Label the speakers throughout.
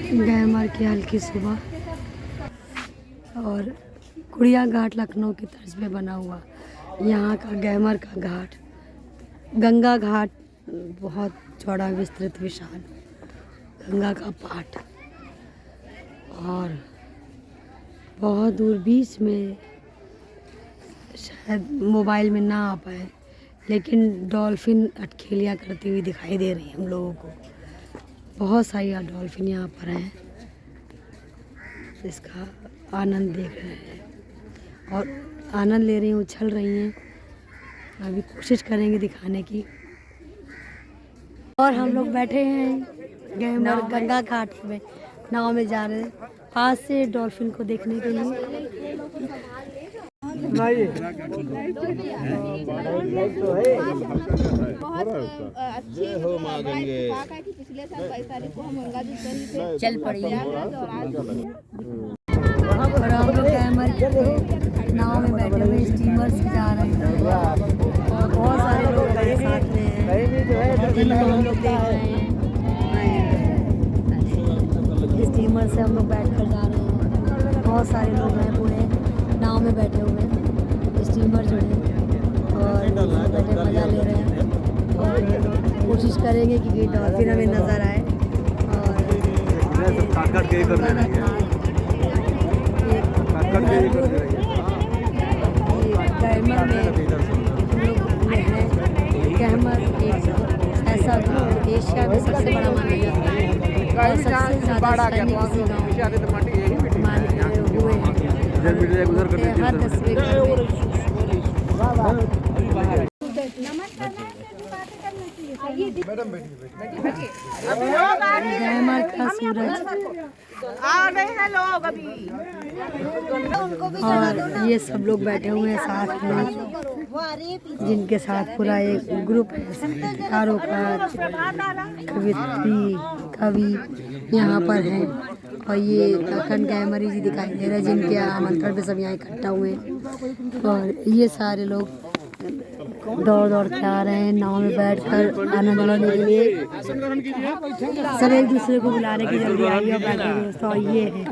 Speaker 1: Gamer की हल्की सुबह और कुड़िया घाट लखनऊ की तर्ज पे बना हुआ यहाँ का गैमर का घाट, गंगा घाट बहुत चौड़ा विस्तृत विशाल गंगा का पाट और बहुत दूर बीच में शायद मोबाइल में ना आ पाए लेकिन डॉल्फिन अटखेलियाँ करती हुई दिखाई दे रही है हम लोगों को। बहुत सारी डॉल्फिन यहाँ पर हैं, इसका आनंद देख रहे हैं और आनंद ले रही हैं, उछल रही हैं। अभी कोशिश करेंगे दिखाने की। और हम लोग बैठे हैं गैमर गंगा घाट में, नाव में जा रहे हैं पास से डॉल्फिन को देखने के लिए।
Speaker 2: बहुत अच्छे हो मांगेंगे। पिछले साल 22 तारीख को हम गंगा जी चल पड़ी
Speaker 1: और हम लोग कैमर नाव में बैठे हुए स्टीमर से जा रहे हैं और बहुत सारे लोग हमारे साथ में हैं जिनको हम लोग देख रहे हैं। स्टीमर से हम लोग बैठ कर जा रहे हैं, बहुत सारे लोग हैं पूरे नाव में बैठे हुए हैं, स्टीमर जो है और बैठे मज़ा ले रहे हैं और कोशिश करेंगे कि डॉल्फिन हमें नज़र आए। और गैमर में गैमर एक ऐसा ग्रुप एशिया में सबसे बड़ा माना जाता है और सबसे ज़्यादा हुए हैं हर 10वें गैमर का सूरज
Speaker 3: आ गए हैं लोग अभी
Speaker 1: और ये सब लोग बैठे हुए हैं साथ में, जिनके साथ पूरा एक ग्रुप है संगीतकारों का, कवि यहाँ पर हैं और ये अखंड गैमरी जी दिखाई दे रहे हैं जिनके आमंत्रण पे सब यहाँ इकट्ठा हुए हैं। और ये सारे लोग दौड़ दौड़ के आ रहे हैं नाव में बैठकर आनंद लेने के लिए। सब एक दूसरे को बुलाने की जल्दी आई है बैठे दोस्तों। और ये है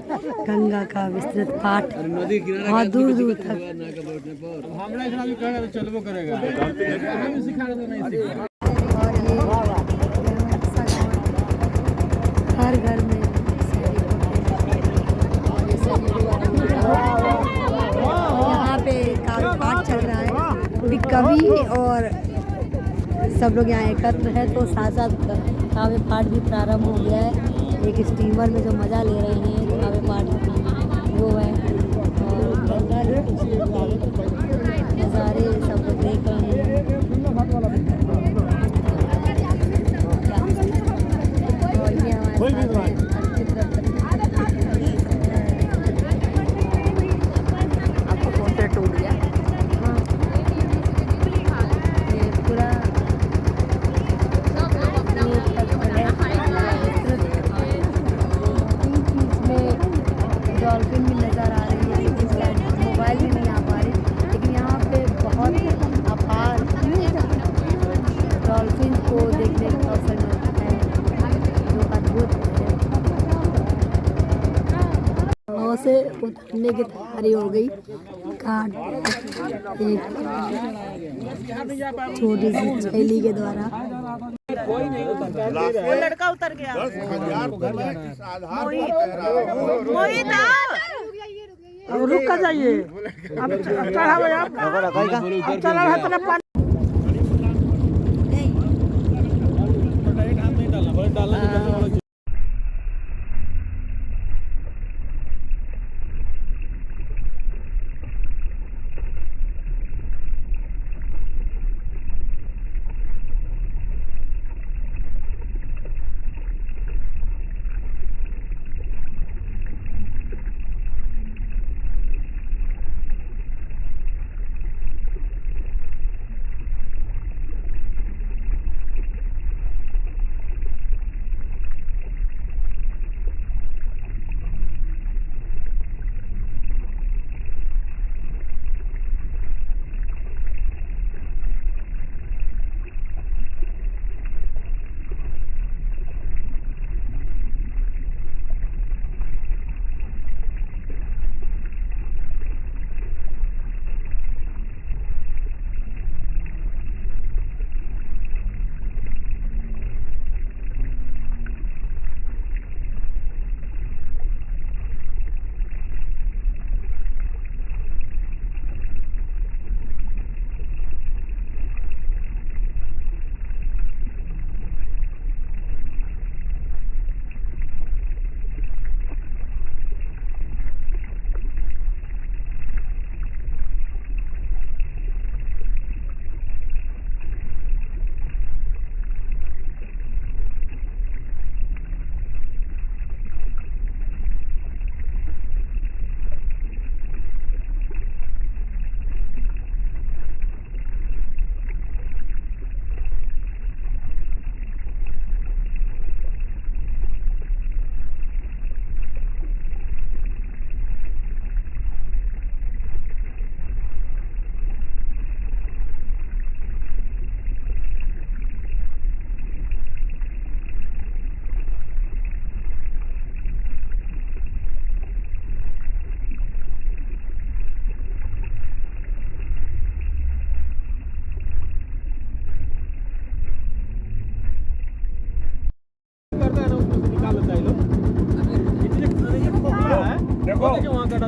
Speaker 1: गंगा का विस्तृत पाट बहुत दूर दूर तक। और ये हर घर में यहाँ पे काव्य पाठ चल रहा है, पूरी कवि और सब लोग यहाँ एकत्र है तो साथ साथ काव्य पाठ भी प्रारंभ हो गया है। एक स्टीमर में जो मज़ा ले रहे हैं काव्य पाठ वो है और गंगा नज़ारे सब लोग देख रहे हैं। और ये हमारे साथ डॉल्फिन भी नज़र आ रही है लेकिन शायद मोबाइल में नहीं आ पा रही, लेकिन यहाँ पे बहुत अपार डॉल्फिन को देखने का अवसर मिलता है जो अद्भुत है। नाव से उतरने की तैयारी हो गई। घाट एक छोटी सी शैली के द्वारा
Speaker 3: वो लड़का उतर गया। मोहित
Speaker 4: रुक जाइए, अब चढ़ा है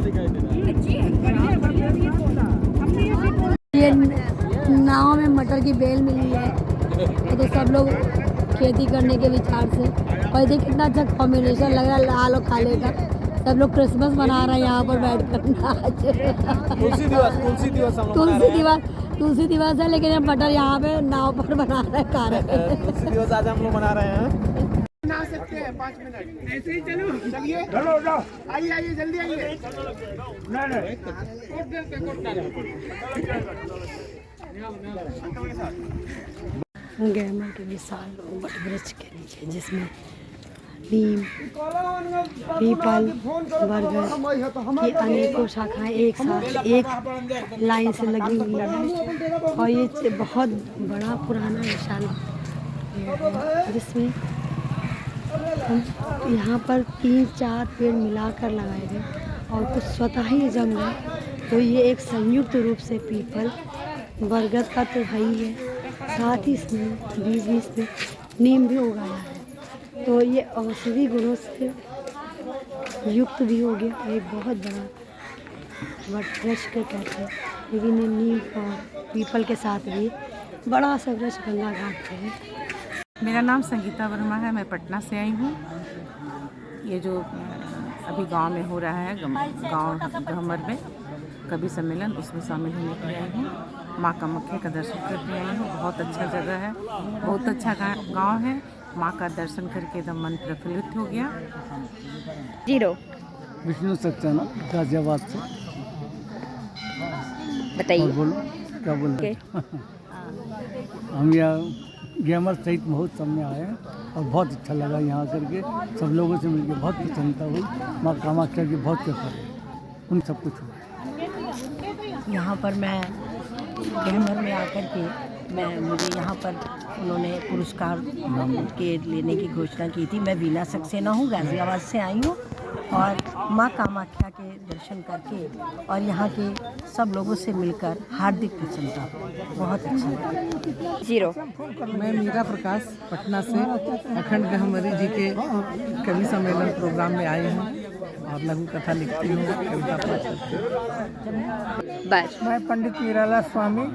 Speaker 1: ये नाव में मटर की बेल मिली है तो सब लोग खेती करने के विचार से। और देखिए कितना अच्छा कॉम्बिनेशन लग रहा है लाल और काले का। सब लोग क्रिसमस मना रहे हैं यहाँ पर बैठ कर। तुलसी दिवस है, लेकिन हम मटर यहाँ पे नाव पर बना रहे हैं, खा रहे हैं।
Speaker 5: तुलसी दिवस आज हम लोग मना रहे हैं।
Speaker 2: बना सकते हैं 5 मिनट ऐसे ही। चलिए आइए जल्दी आइए।
Speaker 1: गैमर के विशाल वट वृक्ष के नीचे जिसमें नीम, पीपल, बरगद की अनेकों शाखाएं एक साथ एक लाइन से लगी हुई है। और ये बहुत बड़ा पुराना विशाल पेड़ है जिसमें यहाँ पर 3-4 पेड़ मिलाकर लगाए गए और कुछ स्वतः ही जम गए। तो ये एक संयुक्त रूप से पीपल, बरगद का तो है ही है, साथ ही इसमें बीच में नीम भी उगाया है। तो ये औषधि गुणों से युक्त भी हो गया। एक बहुत बड़ा वट वृक्ष के कहते हैं, लेकिन ये नीम और पीपल के साथ भी बड़ा सा वृक्ष गंगा घाट पे है।
Speaker 6: मेरा नाम संगीता वर्मा है, मैं पटना से आई हूँ। ये जो अभी गांव में हो रहा है, गांव गहमर में कवि सम्मेलन, उसमें शामिल होने के लिए आई हूँ। माँ कामाख्या का दर्शन करके आई हूँ। बहुत अच्छा जगह है, बहुत अच्छा गांव है। माँ का दर्शन करके एकदम मन प्रफुल्लित हो गया।
Speaker 7: विष्णु सक्सेना गाजियाबाद से।
Speaker 8: बताइए।
Speaker 7: बोलो क्या बोल रहे हैं? हम यहाँ गेमर सहित बहुत समय आए हैं और बहुत अच्छा लगा यहाँ करके। सब लोगों से मिलकर बहुत प्रसन्नता हुई। माँ कामाख्या की बहुत कृपा है, उन सब कुछ हुआ।
Speaker 8: यहाँ पर मैं गहमर में आकर के मुझे यहाँ पर उन्होंने पुरस्कार के लेने की घोषणा की थी। मैं बीना सक्सेना हूँ, गाज़ियाबाद से आई हूँ और माँ कामाख्या के दर्शन करके और यहाँ के सब लोगों से मिलकर हार्दिक प्रसन्नता, बहुत अच्छा लगा।
Speaker 5: मैं मीरा प्रकाश पटना से अखंड गहमरी जी के कवि सम्मेलन प्रोग्राम में आए हैं और लघु कथा लिखती हूँ, कविता पाठ करती हूँ।
Speaker 4: मैं पंडित मीराला स्वामी,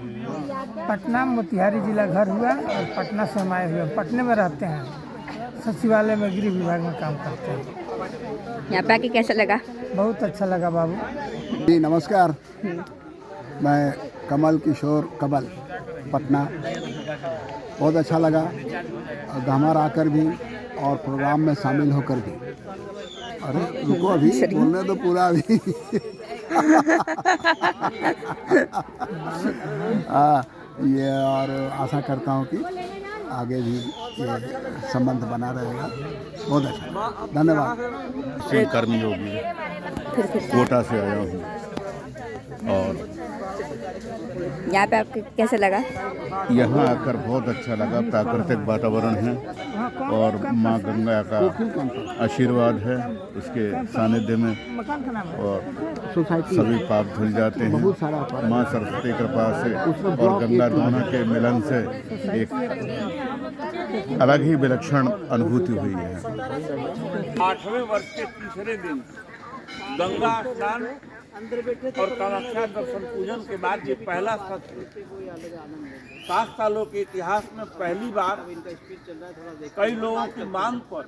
Speaker 4: पटना मोतिहारी जिला घर हुआ और पटना से हम आए हुए। पटने में रहते हैं, सचिवालय में गृह विभाग में काम करते हैं।
Speaker 8: यहाँ पे आके कैसा लगा?
Speaker 4: बहुत अच्छा लगा बाबू
Speaker 9: जी। नमस्कार, मैं कमल किशोर कमल, पटना। बहुत अच्छा लगा गहमर आकर भी और प्रोग्राम में शामिल होकर भी। अरे रुको, अभी बोलने तो पूरा अभी। ये और आशा करता हूँ कि आगे भी ये संबंध बना रहेगा। बहुत अच्छा, धन्यवाद।
Speaker 10: कर्मयोगी कोटा से आया हूँ और
Speaker 8: यहाँ पे आपको कैसा लगा?
Speaker 10: यहाँ आकर बहुत अच्छा लगा। प्राकृतिक वातावरण है और माँ गंगा का आशीर्वाद है उसके सानिध्य में, और सभी पाप धुल जाते हैं माँ सरस्वती कृपा से। और गंगा दोनों के मिलन से एक अलग ही विलक्षण अनुभूति हुई है।
Speaker 11: 8वें वर्ष के तीसरे दिन गंगा स्नान और कामाख्या दर्शन पूजन के बाद ये पहला सत्र 7 सालों के इतिहास में पहली बार कई लोगों की मांग पर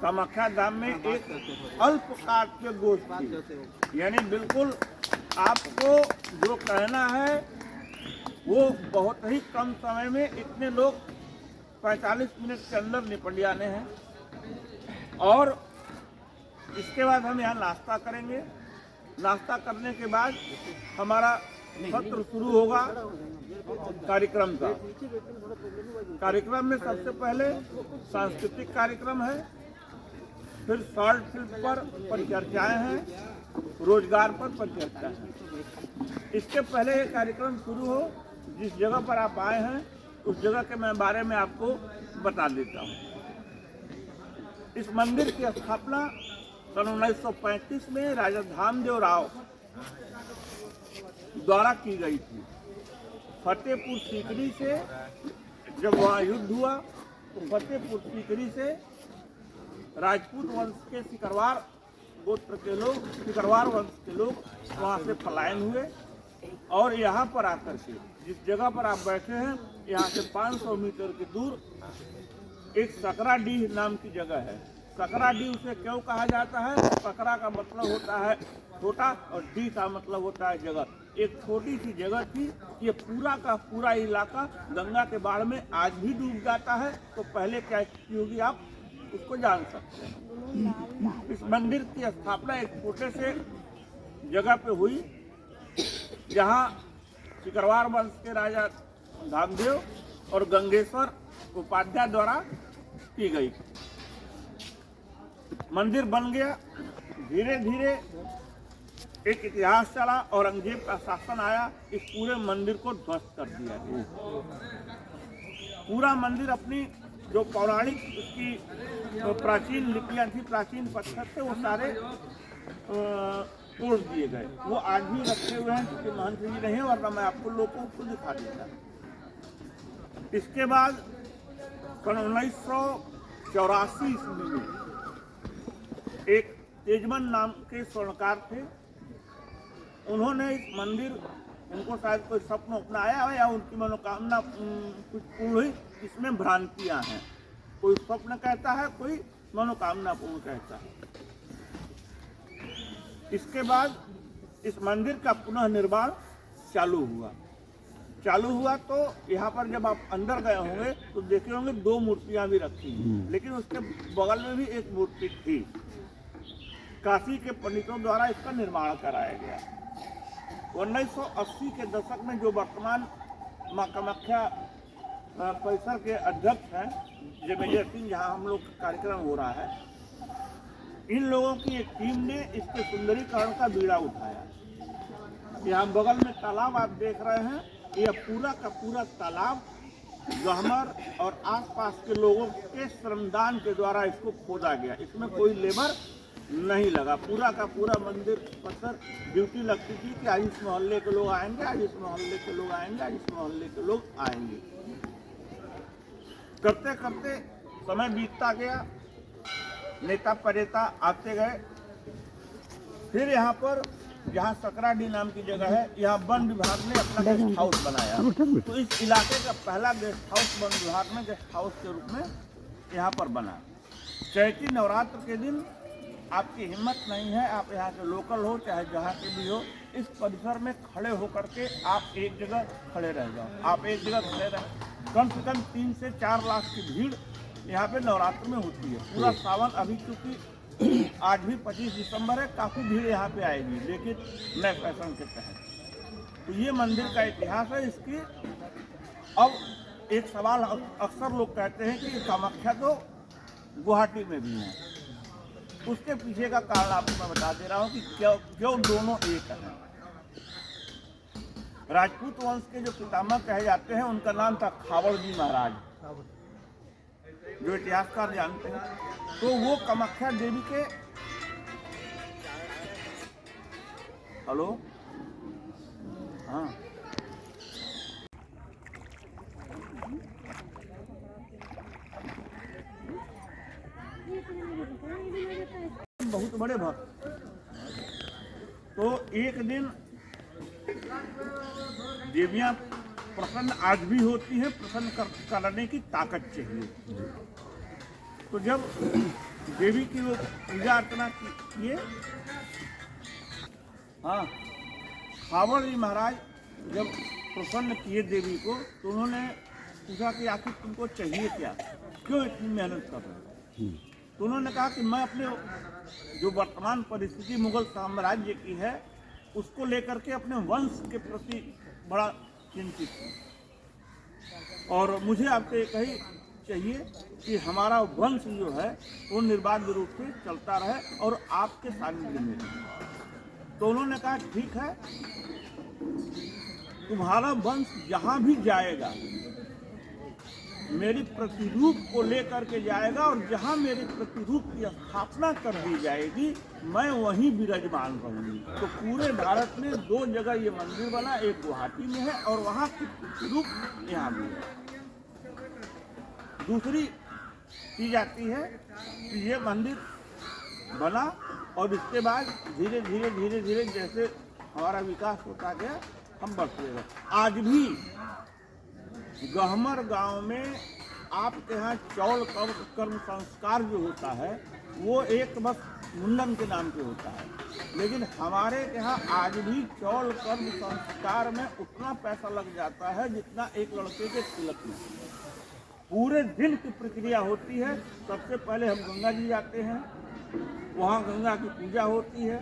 Speaker 11: कामाख्या धाम में एक अल्पकाल के गोष्ठी, यानी बिल्कुल आपको जो कहना है वो बहुत ही कम समय में इतने लोग 45 मिनट के अंदर निपट जाने हैं। और इसके बाद हम यहाँ नाश्ता करेंगे। नाश्ता करने के बाद हमारा सत्र शुरू होगा कार्यक्रम का। कार्यक्रम में सबसे पहले सांस्कृतिक कार्यक्रम है, फिर शॉर्ट फिल्म पर परिचर्चाएं हैं, रोजगार पर परिचर्चा है। इसके पहले ये कार्यक्रम शुरू हो, जिस जगह पर आप आए हैं उस जगह के मैं बारे में आपको बता देता हूँ। इस मंदिर की स्थापना सन 1935 में राजा धामदेव राव द्वारा की गई थी। फतेहपुर सीकरी से जब वहाँ युद्ध हुआ तो फतेहपुर सीकरी से राजपूत वंश के सिकरवार गोत्र के लोग, सिकरवार वंश के लोग वहाँ से पलायन हुए और यहाँ पर आकर के जिस जगह पर आप बैठे हैं, यहाँ से 500 मीटर की दूर एक सकराडीह नाम की जगह है। सकराडीह उसे क्यों कहा जाता है? सकरा का मतलब होता है छोटा और डी का मतलब होता है जगह। एक छोटी सी जगह थी। ये पूरा का पूरा इलाका गंगा के बाढ़ में आज भी डूब जाता है। तो पहले क्या स्थिति होगी आप उसको जान सकते हैं। इस मंदिर की स्थापना एक छोटे से जगह पे हुई जहाँ सिकरवार वंश के राजा धामदेव और गंगेश्वर उपाध्याय द्वारा की गई। मंदिर बन गया। धीरे धीरे एक इतिहास चला, औरंगजेब का शासन आया, इस पूरे मंदिर को ध्वस्त कर दिया। पूरा मंदिर अपनी जो पौराणिक उसकी जो प्राचीन लिपियां थी, प्राचीन पत्थर थे, वो सारे तोड़ दिए गए। वो आज भी रखे हुए हैं, क्योंकि महंत जी नहीं है, वरना मैं आपको लोगों को दिखा देता। इसके बाद सन 1984 ईस्वी में एक तेजमन नाम के स्वर्णकार थे। उन्होंने इस मंदिर, उनको शायद कोई स्वप्न अपना आया या उनकी मनोकामना कुछ पूर्ण हुई। इसमें भ्रांतियां हैं, कोई स्वप्न कहता है, कोई मनोकामना पूर्ण कहता है। इसके बाद इस मंदिर का पुनः निर्माण चालू हुआ तो यहाँ पर जब आप अंदर गए होंगे तो देखे होंगे 2 मूर्तियां भी रखी हैं, लेकिन उसके बगल में भी एक मूर्ति थी। काशी के पंडितों द्वारा इसका निर्माण कराया गया। 1980 के दशक में जो वर्तमान माँ कामाख्या परिसर के अध्यक्ष हैं जमेजर सिंह, जहाँ हम लोग का कार्यक्रम हो रहा है, इन लोगों की एक टीम ने इसके सुंदरीकरण का बीड़ा उठाया। यहाँ बगल में तालाब आप देख रहे हैं, यह पूरा का पूरा तालाब गहमर और आसपास के लोगों के श्रमदान के द्वारा इसको खोदा गया। इसमें कोई लेबर नहीं लगा। पूरा का पूरा मंदिर पत्थर ड्यूटी लगती थी कि आज इस मोहल्ले के लोग आएंगे, आज इस मोहल्ले के लोग आएंगे, आज इस मोहल्ले के लोग आएंगे। करते करते समय बीतता गया, नेता परेता आते गए। फिर यहाँ पर जहाँ सकराडीह नाम की जगह है, यहाँ वन विभाग ने अपना गेस्ट हाउस बनाया। तो इस इलाके का पहला गेस्ट हाउस वन विभाग में गेस्ट हाउस के रूप में यहाँ पर बना। चैती नवरात्र के दिन आपकी हिम्मत नहीं है, आप यहाँ के लोकल हो चाहे जहाँ के भी हो, इस परिसर में खड़े होकर के आप एक जगह खड़े रह जाओ। आप एक जगह खड़े रह, कम से कम 3 से 4 लाख की भीड़ यहाँ पे नवरात्र में होती है। पूरा सावन, अभी चूँकि आज भी 25 दिसंबर है, काफ़ी भीड़ यहाँ पे आएगी, लेकिन नए फैशन के तहत। तो ये मंदिर का इतिहास है। इसकी अब एक सवाल अक्सर लोग कहते हैं कि कामाख्या तो गुवाहाटी में भी है। उसके पीछे का कारण आपको मैं बता दे रहा हूँ कि क्यों दोनों एक हैं। राजपूत वंश के जो पितामह कहे जाते हैं, उनका नाम था खावड़ जी महाराज, जो इतिहासकार जानते हैं। तो वो कामाख्या देवी के हेलो हाँ बहुत बड़े भक्त। तो एक दिन देवियां प्रसन्न आज भी होती हैं, प्रसन्न करने की ताकत चाहिए। तो जब देवी की वो पूजा अर्चना किए, हाँ, खावड़ जी महाराज जब प्रसन्न किए देवी को, तो उन्होंने पूछा कि आखिर तुमको चाहिए क्या, क्यों इतनी मेहनत कर रहे हो। तो उन्होंने कहा कि मैं अपने जो वर्तमान परिस्थिति मुगल साम्राज्य की है, उसको लेकर के अपने वंश के प्रति बड़ा चिंतित हूँ, और मुझे आपसे एक ही चाहिए कि हमारा वंश जो है वो निर्बाध रूप से चलता रहे और आपके सानिध्य में रहे। तो उन्होंने कहा ठीक है, तुम्हारा वंश जहाँ भी जाएगा मेरी प्रतिरूप को लेकर के जाएगा, और जहाँ मेरे प्रतिरूप की स्थापना कर दी जाएगी मैं वहीं विराजमान रहूँगी। तो पूरे भारत में 2 जगह ये मंदिर बना, एक गुवाहाटी में है और वहाँ की प्रतिरूप यहाँ भी है। दूसरी चीज आती है कि ये मंदिर बना और इसके बाद धीरे धीरे जैसे हमारा विकास होता गया हम बढ़ते गए। आज भी गहमर गांव में आपके यहाँ चौल कर्म संस्कार जो होता है वो एक बस मुंडन के नाम पे होता है, लेकिन हमारे यहाँ आज भी चौल कर्म संस्कार में उतना पैसा लग जाता है जितना एक लड़के के तिलक में। पूरे दिन की प्रक्रिया होती है। सबसे पहले हम गंगा जी जाते हैं, वहाँ गंगा की पूजा होती है,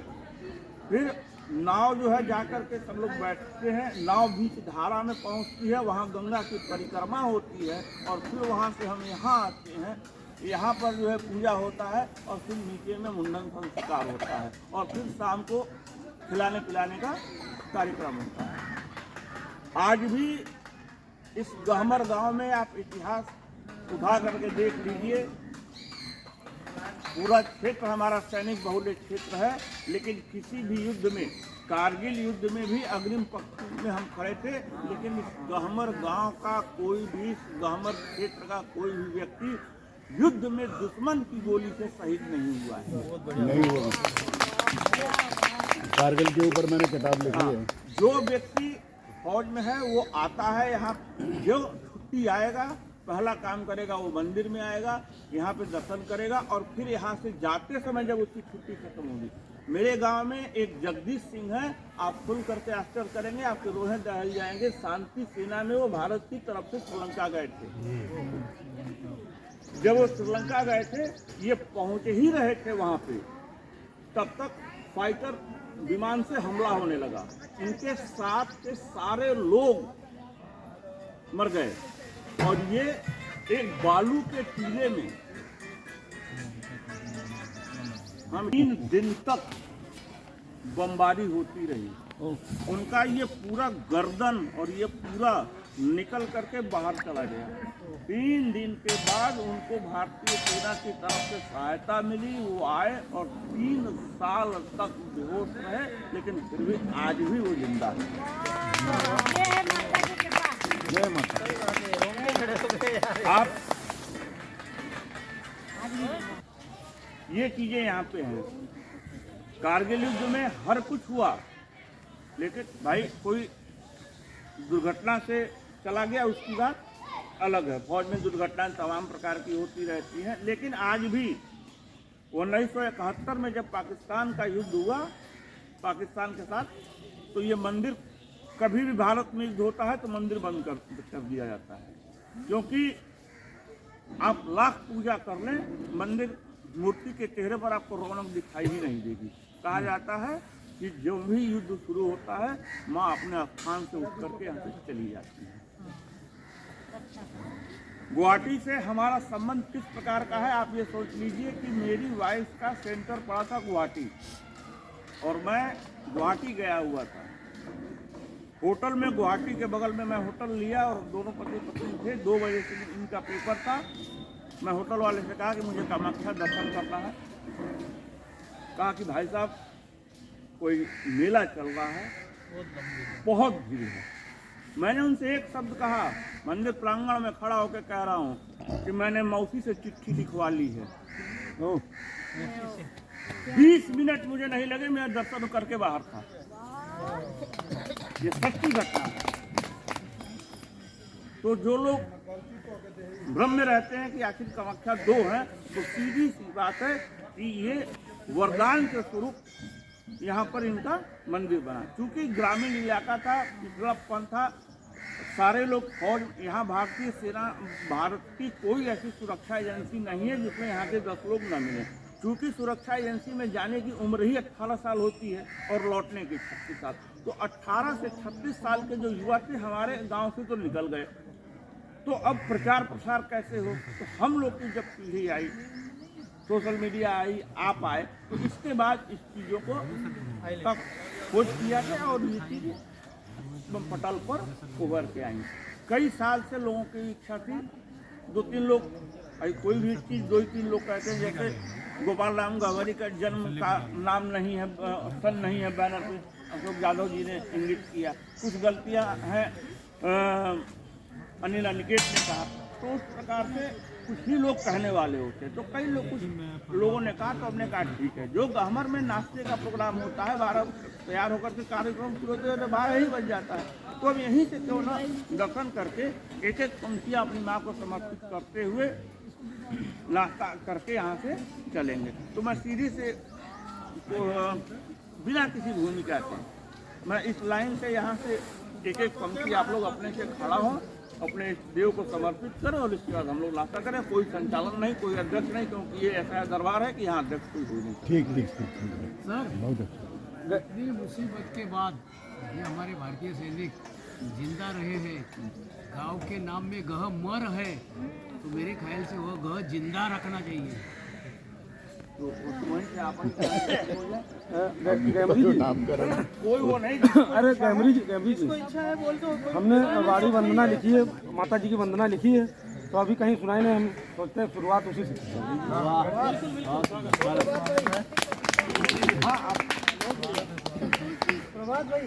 Speaker 11: फिर नाव जो है जाकर के सब लोग बैठते हैं, नाव बीच धारा में पहुँचती है, वहाँ गंगा की परिक्रमा होती है और फिर वहाँ से हम यहाँ आते हैं। यहाँ पर जो है पूजा होता है और फिर नीचे में मुंडन संस्कार होता है और फिर शाम को खिलाने पिलाने का कार्यक्रम होता है। आज भी इस गहमर गांव में आप इतिहास उठा करके देख लीजिए, पूरा क्षेत्र हमारा सैनिक बहुल्य क्षेत्र है, लेकिन किसी भी युद्ध में, कारगिल युद्ध में भी अग्रिम पंक्ति में हम खड़े थे, लेकिन इस गहमर गांव का कोई भी, गहमर क्षेत्र का कोई भी व्यक्ति युद्ध में दुश्मन की गोली से शहीद नहीं हुआ है।
Speaker 10: नहीं हुआ। कारगिल के ऊपर मैंने किताब लिखी है।
Speaker 11: जो व्यक्ति फौज में है वो आता है यहाँ, जो छुट्टी आएगा पहला काम करेगा वो मंदिर में आएगा, यहाँ पे दर्शन करेगा और फिर यहाँ से जाते समय जब उसकी छुट्टी खत्म होगी। मेरे गांव में एक जगदीश सिंह है, आप खुल करके आश्चर्य करेंगे, आपके रोहें दहल जाएंगे। शांति सेना में वो भारत की तरफ से श्रीलंका गए थे। जब वो श्रीलंका गए थे, ये पहुंचे ही रहे थे वहाँ पे, तब तक फाइटर विमान से हमला होने लगा। इनके साथ के सारे लोग मर गए और ये एक बालू के टीले में हम 3 दिन तक बमबारी होती रही। उनका ये पूरा गर्दन और ये पूरा निकल करके बाहर चला गया। 3 दिन के बाद उनको भारतीय सेना की तरफ से सहायता मिली, वो आए और 3 साल तक बेहोश रहे, लेकिन फिर भी आज भी वो जिंदा है। जय माता। आप ये चीजें यहाँ पे हैं। कारगिल युद्ध में हर कुछ हुआ, लेकिन भाई कोई दुर्घटना से चला गया उसकी बात अलग है। फौज में दुर्घटनाएं तमाम प्रकार की होती रहती हैं, लेकिन आज भी 1971 में जब पाकिस्तान का युद्ध हुआ पाकिस्तान के साथ, तो ये मंदिर, कभी भी भारत में युद्ध होता है तो मंदिर बंद कर दिया जाता है, क्योंकि आप लाख पूजा कर लें, मंदिर मूर्ति के चेहरे पर आपको रौनक दिखाई ही नहीं देगी। कहा जाता है कि जब भी युद्ध शुरू होता है, माँ अपने स्थान से उठ करके यहाँ से चली जाती है। गुवाहाटी से हमारा संबंध किस प्रकार का है, आप ये सोच लीजिए कि मेरी वाइफ का सेंटर पड़ा था गुवाहाटी और मैं गुवाहाटी गया हुआ था। होटल में, गुवाहाटी के बगल में मैं होटल लिया और दोनों पति पत्नी थे। 2 बजे से इनका पेपर था। मैं होटल वाले से कहा कि मुझे कामाख्या दर्शन करना है। कहा कि भाई साहब कोई मेला चल रहा है, बहुत भीड़ है। मैंने उनसे एक शब्द कहा, मंदिर प्रांगण में खड़ा होकर कह रहा हूँ कि मैंने मौसी से चिट्ठी लिखवा ली है। 20 मिनट मुझे नहीं लगे, मैं दर्शन करके बाहर था। ये सच्ची घटना है। तो जो लोग भ्रम में रहते हैं कि आखिर कामाख्या 2 है, तो सीधी सी बात है कि ये वरदान के स्वरूप यहाँ पर इनका मंदिर बना। क्योंकि ग्रामीण इलाका था, पिछड़ापन था, सारे लोग फौज, यहाँ भारतीय सेना, भारत की कोई ऐसी सुरक्षा एजेंसी नहीं है जिसमें यहाँ के 10 लोग न मिले। क्योंकि सुरक्षा एजेंसी में जाने की उम्र ही 18 साल होती है और लौटने की 36 साल। तो 18 से 36 साल के जो युवा थे हमारे गांव से तो निकल गए। तो अब प्रचार प्रसार कैसे हो? तो हम लोग की जब पीढ़ी आई, सोशल मीडिया आई, आप आए, तो इसके बाद इस चीज़ों को खोज किया गया और ये चीज़ें पटल पर उभर के आई। कई साल से लोगों की इच्छा थी। 2-3 लोग, कोई भी चीज़ 2-3 लोग कहते हैं, जैसे गोपाल राम गहवरी का जन्म का नाम नहीं है, सन नहीं है बैनर पे, अशोक यादव जी ने इंगित किया। कुछ गलतियां हैं अनिल अनिकेत ने कहा। तो उस प्रकार से कुछ ही लोग कहने वाले होते हैं। तो कई लोग कुछ लोगों ने कहा, तो हमने कहा ठीक है, जो गहमर में नाश्ते का प्रोग्राम होता है 12 तैयार होकर के कार्यक्रम शुरू होते हैं तो 12 ही बज जाता है। तो हम यहीं से क्यों ना दर्शन करके एक एक पंक्तियाँ अपनी माँ को समर्पित करते हुए नाश्ता करके यहाँ से चलेंगे। तो मैं सीधी से तो बिना किसी भूमिका के मैं इस लाइन से यहाँ से एक एक पंक्ति आप लोग अपने से खड़ा हो, अपने देव को समर्पित करें और इसके बाद हम लोग नाश्ता करें। कोई संचालन नहीं, कोई अध्यक्ष नहीं, क्योंकि ये ऐसा दरबार है कि यहाँ अध्यक्ष कोई हो नहीं।
Speaker 10: ठीक
Speaker 7: सर
Speaker 10: बहुत अच्छा।
Speaker 7: इतनी मुसीबत के बाद ये हमारे भारतीय सैनिक जिंदा रहे हैं, गांव के नाम में गह मर है, तो मेरे ख्याल से वह गह जिंदा रखना चाहिए।
Speaker 11: तो वहीं से अपन
Speaker 10: नामकरण
Speaker 11: कोई वो नहीं।
Speaker 12: अरे कैमरी जी हमने वाणी वंदना लिखी है, माता जी की वंदना लिखी है, तो अभी कहीं सुनाई नहीं, हम सोचते हैं शुरुआत उसी से। प्रभात भाई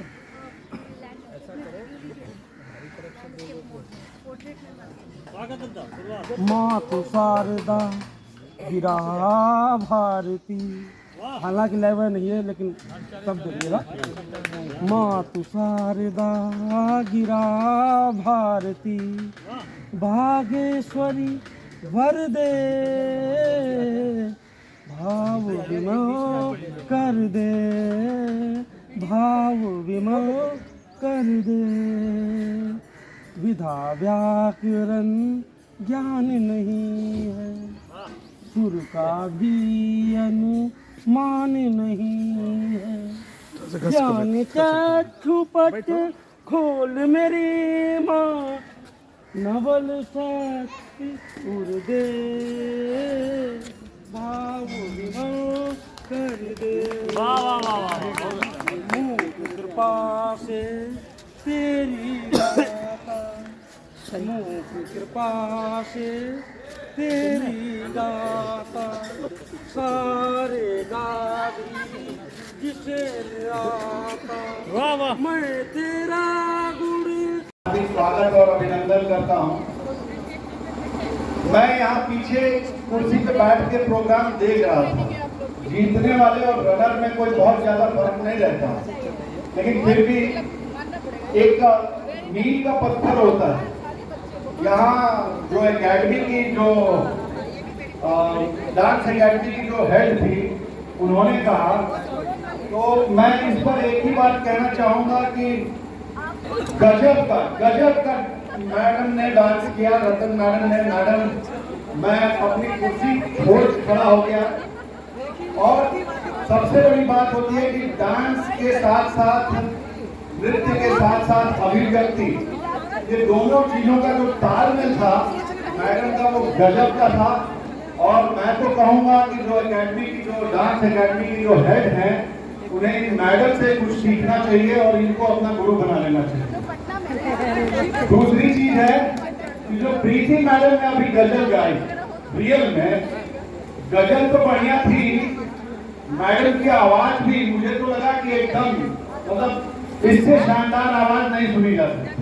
Speaker 12: मातु शारदा गिरा भारती, हालांकि लेवल नहीं है लेकिन सब देखिएगा। मातु शारदा गिरा भारती, भागेश्वरी वरदे, भाव विमोह कर दे, भाव विमोह कर दे। विधा व्याकरण ज्ञान नहीं है, सुर का भी अनुमान नहीं है। ज्ञान चक्षुपट खोल मेरी माँ, नवल शक्ति उर दे, भाव विमोह कर दे। मुख कृपा से तेरी दाता, मुख कृपा से तेरी दाता, सारे गावी जिसे आता, मैं तेरा गुण।
Speaker 13: स्वागत और अभिनंदन करता हूँ। मैं यहाँ पीछे कुर्सी पे बैठ के प्रोग्राम देख रहा था। जीतने वाले और रनर में कोई बहुत ज्यादा फर्क नहीं रहता, लेकिन फिर भी एक मील का पत्थर होता है। यहाँ जो एकेडमी की जो डांस एकेडमी की जो हेड थी, उन्होंने कहा, तो मैं इस पर एक ही बात कहना चाहूँगा कि गजब का मैडम ने डांस किया, रतन मैडम ने। मैडम मैं अपनी कुर्सी छोड़ खड़ा हो गया। और सबसे बड़ी बात होती है कि डांस के साथ साथ, नृत्य के साथ साथ अभिव्यक्ति, ये दोनों चीजों का जो तालमेल था मैडम का, वो गजब का था। और मैं तो कहूँगा कि जो एकेडमी की, जो डांस एकेडमी की जो हेड हैं, उन्हें इन मैडम से कुछ सीखना चाहिए और इनको अपना गुरु बना लेना चाहिए। दूसरी चीज है कि जो प्रीति मैडम ने अभी गजल गाई, रियल में गजल तो बढ़िया थी, मैडम की आवाज भी मुझे तो लगा कि एकदम मतलब इससे शानदार आवाज नहीं सुनी जा सकती।